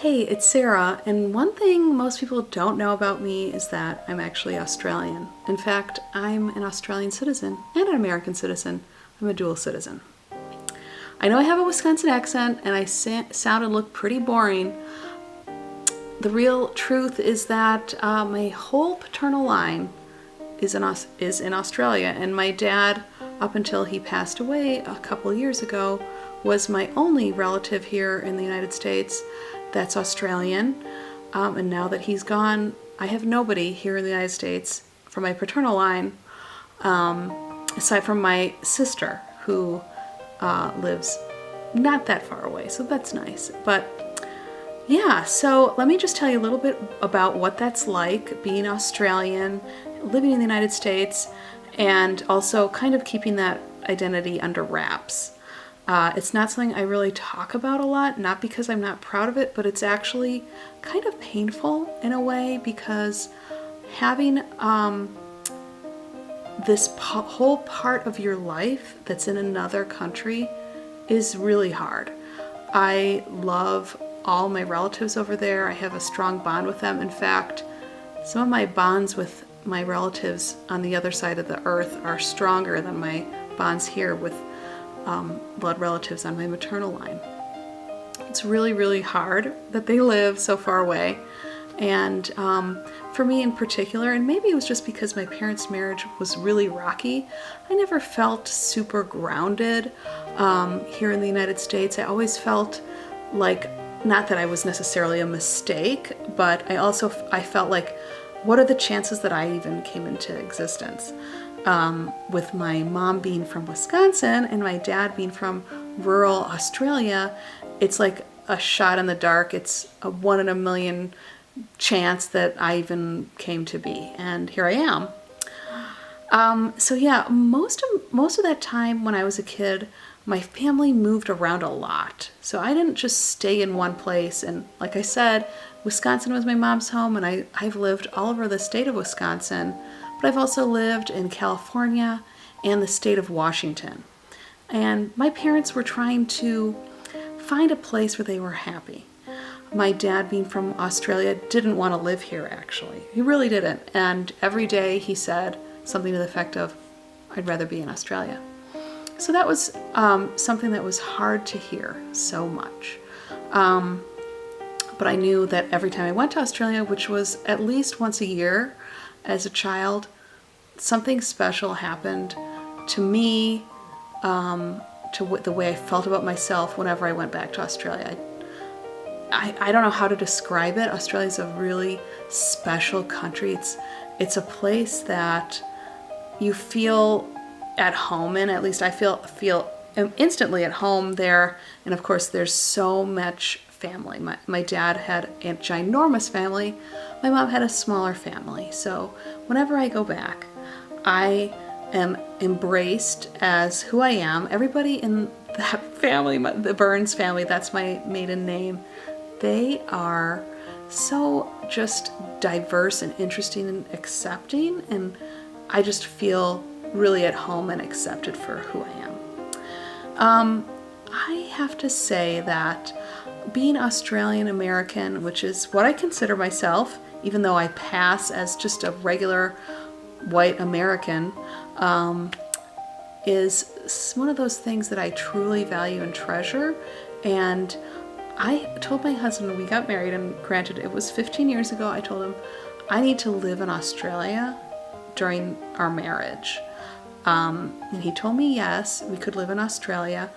Hey, it's Sarah, and one thing most people don't know about me is that I'm actually Australian. In fact, I'm an Australian citizen and an American citizen. I'm a dual citizen. I know I have a Wisconsin accent and I sound and look pretty boring. The real truth is that my whole paternal line is in Australia, and my dad, up until he passed away a couple years ago, was my only relative here in the United States that's Australian. And now that he's gone, I have nobody here in the United States from my paternal line, aside from my sister, who lives not that far away, so that's nice. But yeah, so let me just tell you a little bit about what that's like being Australian, living in the United States, and also kind of keeping that identity under wraps. It's not something I really talk about a lot, not because I'm not proud of it, but it's actually kind of painful in a way, because having this whole part of your life that's in another country is really hard. I love all my relatives over there. I have a strong bond with them. In fact, some of my bonds with my relatives on the other side of the earth are stronger than my bonds here with blood relatives on my maternal line. It's really, really hard that they live so far away. And for me in particular, and maybe it was just because my parents' marriage was really rocky, I never felt super grounded here in the United States. I always felt like, not that I was necessarily a mistake, but I felt like, what are the chances that I even came into existence? With my mom being from Wisconsin and my dad being from rural Australia, it's like a shot in the dark. It's a 1 in a million chance that I even came to be, and here I am. So yeah, most of that time when I was a kid, my family moved around a lot. So I didn't just stay in one place. And like I said, Wisconsin was my mom's home, and I've lived all over the state of Wisconsin, but I've also lived in California and the state of Washington. And my parents were trying to find a place where they were happy. My dad, being from Australia, didn't want to live here, actually. He really didn't. And every day he said something to the effect of, I'd rather be in Australia. So that was something that was hard to hear so much. But I knew that every time I went to Australia, which was at least once a year as a child, something special happened to me, to the way I felt about myself whenever I went back to Australia. I don't know how to describe it. Australia is a really special country. It's a place that you feel at home in. At least I feel instantly at home there. And of course, there's so much family. My dad had a ginormous family. My mom had a smaller family. So whenever I go back, I am embraced as who I am. Everybody in that family, the Burns family, that's my maiden name, they are so just diverse and interesting and accepting, and I just feel really at home and accepted for who I am. I have to say that being Australian American, which is what I consider myself, even though I pass as just a regular white American, is one of those things that I truly value and treasure. And I told my husband when we got married, and granted it was 15 years ago, I told him I need to live in Australia during our marriage. And he told me yes, we could live in Australia,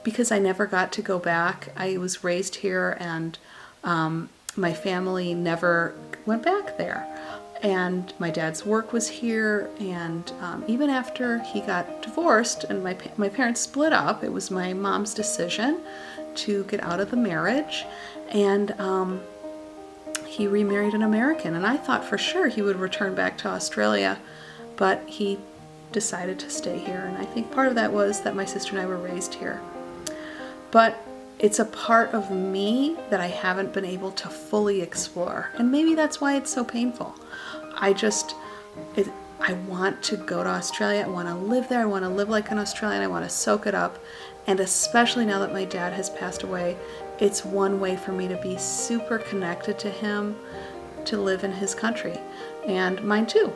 because I never got to go back. I was raised here, and my family never went back there. And my dad's work was here, and even after he got divorced and my parents split up, it was my mom's decision to get out of the marriage, and he remarried an American. And I thought for sure he would return back to Australia, but he decided to stay here. And I think part of that was that my sister and I were raised here. But it's a part of me that I haven't been able to fully explore. And maybe that's why it's so painful. I want to go to Australia. I want to live there. I want to live like an Australian. I want to soak it up. And especially now that my dad has passed away, it's one way for me to be super connected to him, to live in his country, and mine too.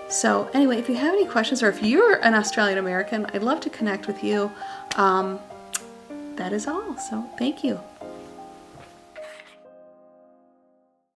So anyway, if you have any questions, or if you're an Australian American, I'd love to connect with you. That is all. So thank you.